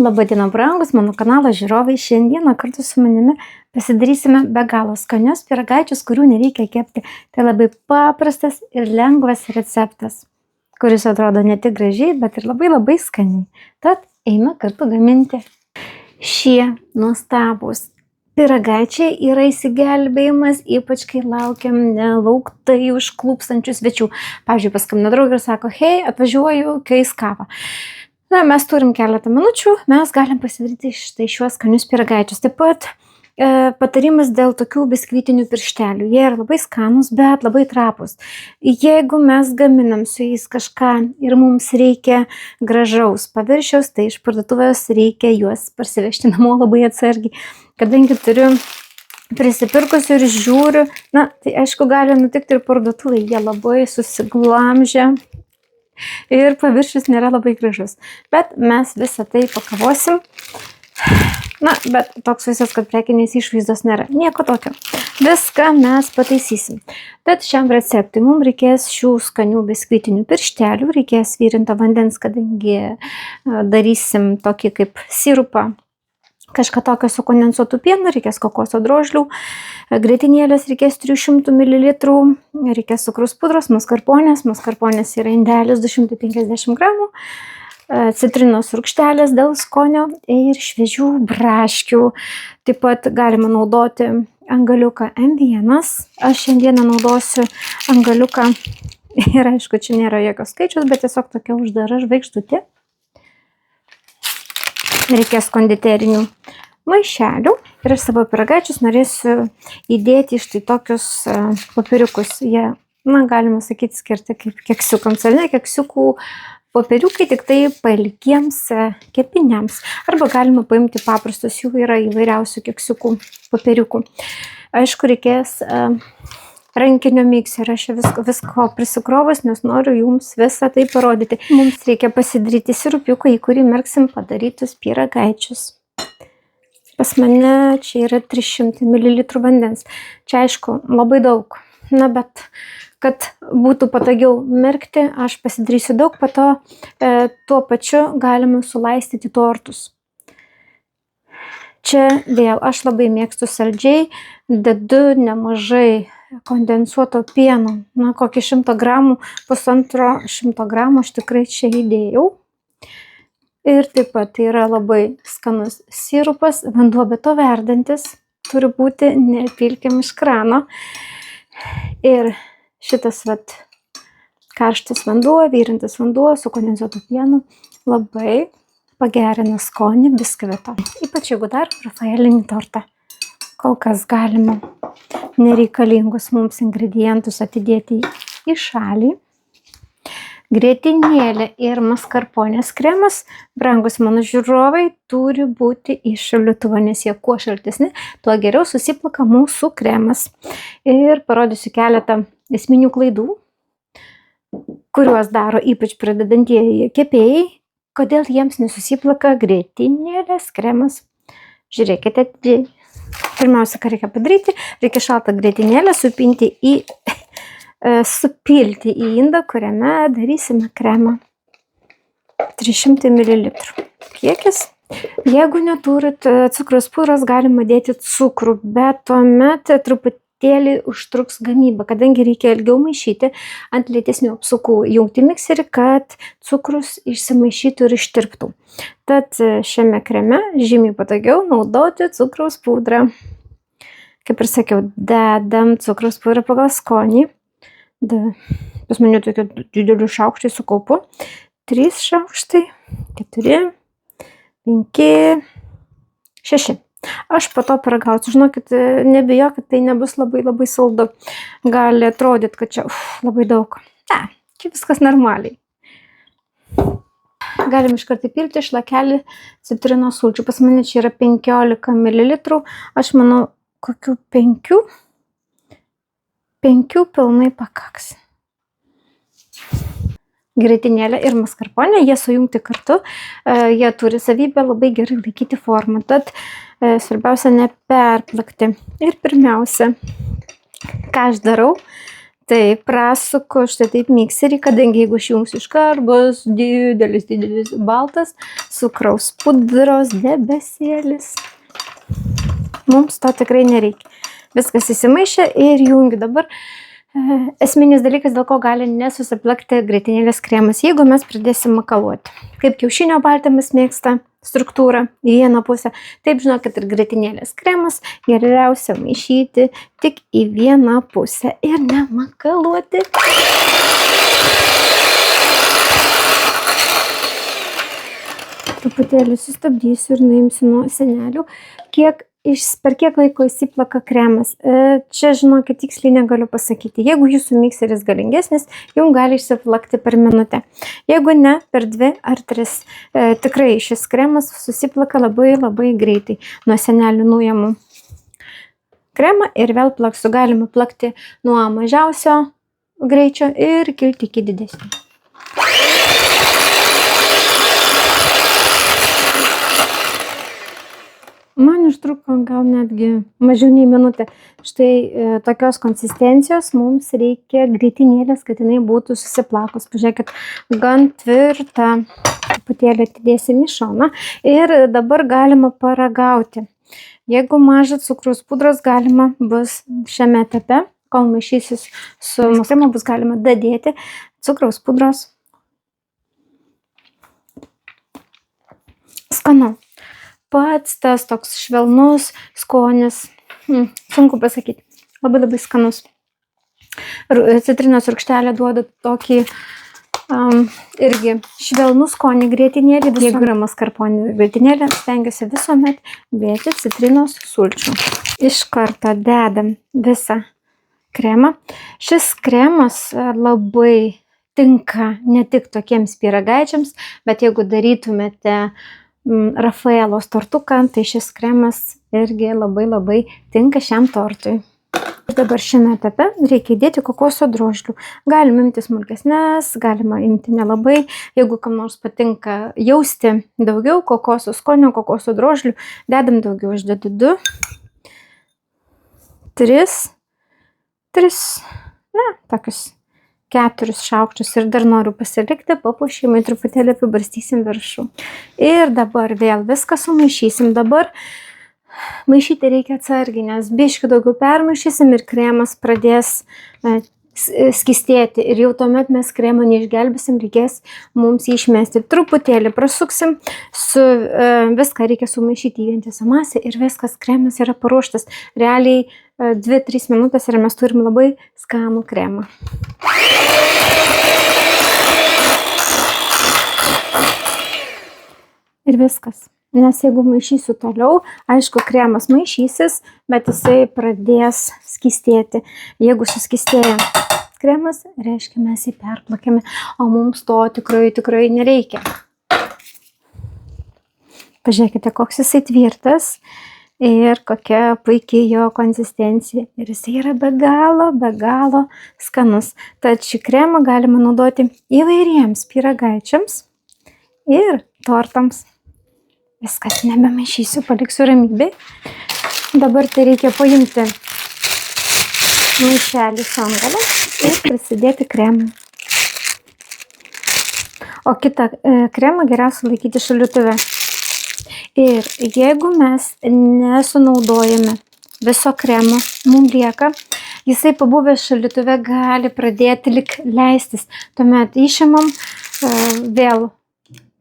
Labadiena, brangus mano kanalo žiūrovai. Šiandieną kartu su manimi pasidarysime be galo skanius pyragaičius, kurių nereikia kepti. Tai labai paprastas ir lengvas receptas, kuris atrodo ne tik gražiai, bet ir labai skaniai. Tad eime kartu gaminti. Šie nuostabūs pyragaičiai yra įsigelbėjimas, ypač kai laukiam nelauktai užklupstančių svečių. Pavyzdžiui, paskambina draugė ir sako, hei, atvažiuoju, keis kavą. Na, mes turim keletą minučių, mes galim pasidaryti štai šiuos skanius pyragaičius. Taip pat patarimas dėl tokių biskvitinių pirštelių. Jie yra labai skanus, bet labai trapus. Jeigu mes gaminam su jais kažką ir mums reikia gražaus paviršiaus, tai iš parduotuvės reikia juos parsivežti namo labai atsargiai. Kadangi turiu prisipirkusių ir žiūriu, na, tai aišku gali nutikti ir parduotuvai, jie labai susiglamžia. Ir paviršius nėra labai gražus. Bet mes visą tai pakavosim. Na, bet toks visas, kad prekinės išvaizdos nėra. Nieko tokio. Viską mes pataisysim. Tad šiam receptui mums reikės šių skanių biskvitinių pirštelių. Reikės virinto vandens, kadangi darysim tokį kaip sirupą. Kažką tokio su kondensuotu pienu, reikės kokoso drožlių, grietinėlės reikės 300 ml, reikės cukraus pudros, maskarponės yra indelis 250 gramų, citrinos rūgštelės dėl skonio ir šviežių braškių. Taip pat galima naudoti angaliuką M1, aš šiandieną naudosiu angaliuką ir aišku, čia nėra jokio skaičiaus, bet tiesiog tokia uždara žvaigždutė. Reikės konditerinių maišelių ir aš savo pyragaičius norėsiu įdėti iš tai tokius popieriukus. Jie, na, galima sakyti, skirti kaip keksiukams, ar ne, keksiukų popieriukai, tik tai pailgiems kepiniams. Arba galima paimti paprastus, jų yra įvairiausių keksiukų popieriukų. Aišku, reikės rankinio mikserio, aš visko prisikrovus, nes noriu jums visą tai parodyti. Mums reikia pasidaryti sirupiuką, į kurį merksim padarytus pyragaičius. Pas mane čia yra 300 ml vandens. Čia aišku labai daug. Na, bet kad būtų patogiau merkti, aš pasidarysiu daug, po to tuo pačiu galima sulaistyti tortus. Čia vėl aš labai mėgstu saldžiai, dedu nemažai kondensuoto pieno, na, kokį 100 gramų, pusantro 100 gramų aš tikrai čia įdėjau. Ir taip pat tai yra labai skanus sirupas, vanduo be to verdantis, turi būti nepilkim iš krano. Ir šitas vat karštas vanduo, vyrintas vanduo su kondensuotu pienu labai pagerina skonį biskvito. Ypač jeigu dar rafaelinį tortą. Kol kas galima nereikalingus mums ingredientus atidėti į šalį. Grietinėlė ir maskarponės kremas, brangus mano žiūrovai, turi būti iš šaldytuvo, nes jie kuo šaltesni, tuo geriau susiplaka mūsų kremas. Ir parodysiu keletą esminių klaidų, kuriuos daro ypač pradedantieji kepėjai, kodėl jiems nesusiplaka grietinėlės kremas. Žiūrėkite atidžiai. Pirmiausia, ką reikia padaryti, reikia šaltą grietinėlę supilti į indą, kuriame darysime kremą. 300 ml kiekis. Jeigu neturit cukraus pudros, galima dėti cukrų, bet tuomet truputėlį užtruks gamyba, kadangi reikia ilgiau maišyti ant lėtesnių apsukų, jungti mikserį, kad cukrus išsimaišytų ir ištirptų. Tad šiame kreme žymiai patogiau naudoti cukraus pudrą. Kaip ir sakiau, dedam cukraus pudrą pagal skonį. Pas mane tokių didelių šaukštai su kaupu. 3 šaukštai, 4, 5, 6. Aš po to paragausiu. Žinokit, nebijokit, tai nebus labai saldu. Gali atrodyti, kad čia labai daug. Ne, čia viskas normaliai. Galim iškart įpilti šlakelį citrinos sulčių. Pas mane čia yra 15 ml. Aš manau, kokių 5 pilnai pakaks. Grietinėlė ir maskarponė, jie sujungti kartu, jie turi savybę labai gerai laikyti formą, tad svarbiausia neperplakti. Ir pirmiausia, ką aš darau, Taip, prasuku štai taip mikserį, kadangi jeigu aš jungsiu iškart, bus didelis baltas cukraus pudros debesėlis. Mums to tikrai nereikia. Viskas įsimaišė ir jungiu dabar. Esminis dalykas, dėl ko gali nesusiplakti grietinėlės kremas, jeigu mes pradėsim makaluoti. Kaip kiaušinio baltymas mėgsta struktūrą į vieną pusę, taip žinokit ir grietinėlės kremas geriausia maišyti tik į vieną pusę ir nemakaluoti. Truputėlį sustabdysiu ir nuimsiu nuo senelių, per kiek laiko įsiplaka kremas. Čia, žinokit, tiksliai negaliu pasakyti. Jeigu jūsų mikseris galingesnis, jums gali išsiplakti per minutę. Jeigu ne, per 2 ar 3. Tikrai šis kremas susiplaka labai greitai. Nuo senelių nuimu kremą ir vėl plaksiu. Galima plakti nuo mažiausio greičio ir kilti iki didesnio. Man užtruko gal netgi mažiau nei minutę. Štai tokios konsistencijos mums reikia grietinėlės, kad jinai būtų susiplakus. Pažiūrėkit, gan tvirta. Truputėlį atidėsim į šoną. Ir dabar galima paragauti. Jeigu maža cukraus pudros, galima bus šiame etape, kol maišysis su krema, bus galima dadėti cukraus pudros. Skanu. Pats tas toks švelnus skonis, sunku pasakyti, labai skanus. Citrinos rūgštelė duoda tokį irgi švelnų skonį grietinėlį. Jeigu yra maskarponė grietinėlė, stengiuosi visuomet dėti citrinos sulčių. Iš karto dedam visą kremą. Šis kremas labai tinka ne tik tokiems pyragaičiams, bet jeigu darytumėte Rafaelos tortuką, tai šis kremas irgi labai tinka šiam tortui. Dabar šiame etape reikia įdėti kokoso drožlių. Galima imti smulkesnes, galima imti nelabai. Jeigu kam nors patinka jausti daugiau kokoso skonio, kokoso drožlių, dedam daugiau. Aš dedu 2, 3, tokius 4 šaukštus ir dar noriu pasilikti papuošimui, truputėlį apibarstysim viršų. Ir dabar vėl viską sumaišysim. Dabar maišyti reikia atsargiai, nes biškį daugiau permaišysim ir kremas pradės skystėti. Ir jau tuomet mes kremą neišgelbėsim, reikės mums jį išmesti. Truputėlį prasuksim, viską reikia sumaišyti į vientisą masę ir viskas, kremas yra paruoštas. Realiai 2-3 minutės ir mes turim labai skanų kremą. Ir viskas. Nes jeigu maišysiu toliau, aišku, kremas maišysis, bet jisai pradės skystėti. Jeigu suskystėja kremas, reiškia mes jį perplakėme, o mums to tikrai nereikia. Pažiūrėkite, koks jisai tvirtas ir kokia puikiai jo konsistencija. Ir jisai yra be galo skanus. Tad šį kremą galima naudoti įvairiems pyragaičiams ir tortams. Viskas, nebemaišysiu, paliksiu ramybėj. Dabar tai reikia paimti maišelį šongalą ir prisidėti kremą. O kitą kremą geriausia laikyti šaldytuve. Ir jeigu mes nesunaudojame viso kremo, mums lieka, jisai pabuvęs šaldytuve gali pradėti lyg leistis. Tuomet išimam, vėl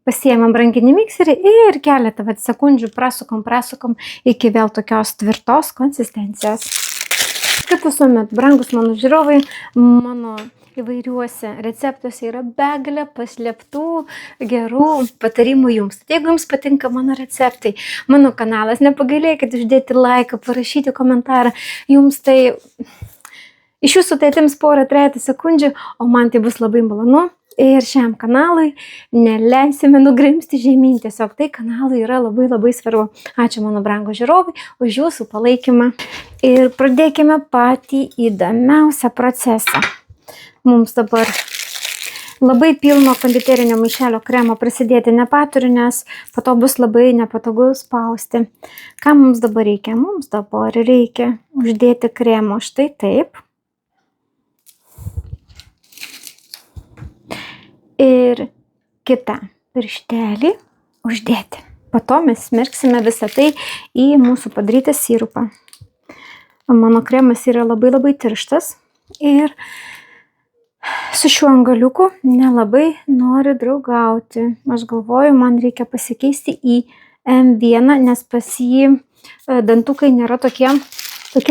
pasiėmam rankinį mikserį ir keletą sekundžių prasukam iki vėl tokios tvirtos konsistencijos. Kaip visuomet, brangus mano žiūrovai, mano įvairiuose receptuose yra begalė paslėptų gerų patarimų jums. Jeigu jums patinka mano receptai, mano kanalas, nepagailėkit uždėti laiką, parašyti komentarą. Jums tai iš jūsų tai atims porą 3 sekundžių, o man tai bus labai malonu. Ir šiam kanalui neleisime nugrimsti žemyn. Tiesiog tai kanalui yra labai svarbu. Ačiū mano brango žiūrovai už jūsų palaikymą. Ir pradėkime patį įdomiausią procesą. Mums dabar labai pilno konditerinio maišelio kremo prisidėti nepaturiu, nes po to bus labai nepatogu spausti. Ką mums dabar reikia? Mums dabar reikia uždėti kremo štai taip. ir kitą pirštelį uždėti. Po to mes smerksime visą tai į mūsų padarytą sirupą. Mano kremas yra labai tirštas ir su šiuo angaliuku nelabai noriu draugauti. Aš galvoju, man reikia pasikeisti į M1, nes pas jį dantukai nėra tokie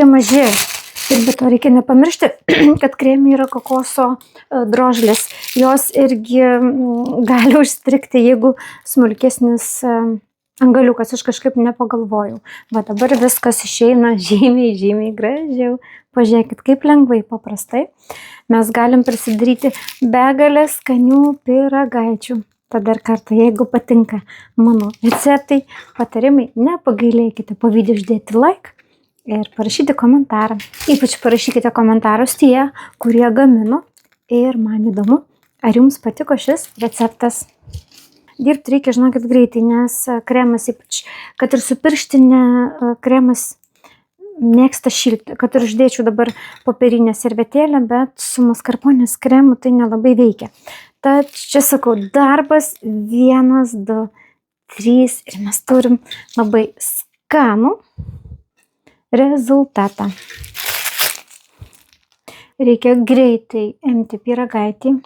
maži. Ir be to reikia nepamiršti, kad kreme yra kokoso drožlės. Jos irgi gali užstrigti, jeigu smulkesnis angaliukas, aš kažkaip nepagalvojau. Va dabar viskas išeina žymiai gražiau. Pažiūrėkit, kaip lengvai, paprastai mes galim prisidaryti begalę skanių pyragaičių. Tad dar kartą, jeigu patinka mano receptai, patarimai, nepagailėkite po video uždėti like ir parašyti komentarą. Ypač parašykite komentarus tie, kurie gamino. Ir man įdomu, ar jums patiko šis receptas. Dirbti reikia, žinokit, greitai, nes kremas, ypač, kad ir su pirštinė kremas mėgsta šilti. Kad ir uždėčiau dabar popierinę servetėlę, bet su maskarponės kremu tai nelabai veikia. Tad čia sakau, darbas 1, 2, 3 ir mes turim labai skanų rezultatą. Reikia greitai imti pyragaitį,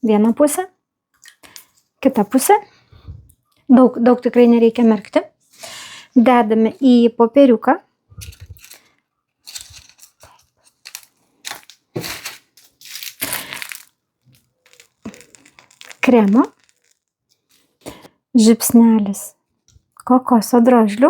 vieną pusę, kitą pusę. Daug tikrai nereikia merkti. Dedame į popieriuką. Kremo. Žiupsnelis kokoso drožlių.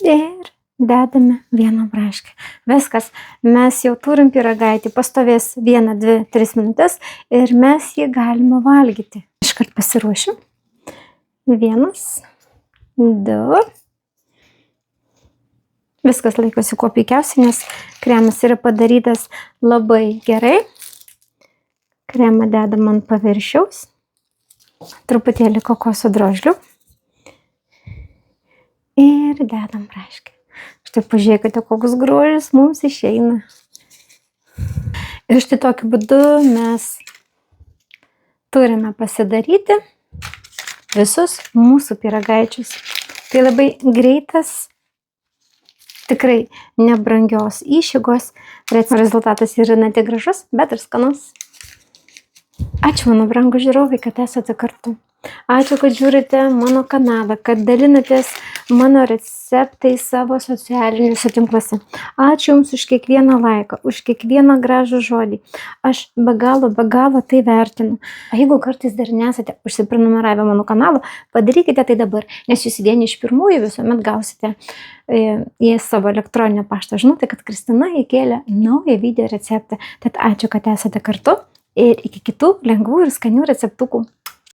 Ir dedame vieną braškę. Viskas. Mes jau turim pyragaitį, pastovės 1, 2, 3 minutės ir mes jį galime valgyti. Iškart pasiruošiu. 1, 2. Viskas laikosi kuo puikiausiai, nes kremas yra padarytas labai gerai. Kremą dedam ant paviršiaus. Truputėlį kokoso drožlių. Ir dedam braškę. Štai pažiūrėkite, koks grožis mums išeina. Ir štai tokiu būdu mes turime pasidaryti visus mūsų pyragaičius. Tai labai greitas, tikrai nebrangios išeigos. Rezultatas yra ne tik gražus, bet ir skanus. Ačiū mano brangūs žiūrovai, kad esate kartu. Ačiū, kad žiūrite mano kanalą, kad dalinatės mano receptai savo socialiniuose tinkluose. Ačiū Jums už kiekvieną laiką, už kiekvieną gražų žodį. Aš be galo tai vertinu. Jeigu kartais dar nesate užsiprenumeravę mano kanalą, padarykite tai dabar, nes Jūs vieni iš pirmųjų visuomet gausite į savo elektroninio pašto žinutę, kad Kristina įkėlė naują video receptą. Tad ačiū, kad esate kartu ir iki kitų lengvų ir skanių receptukų.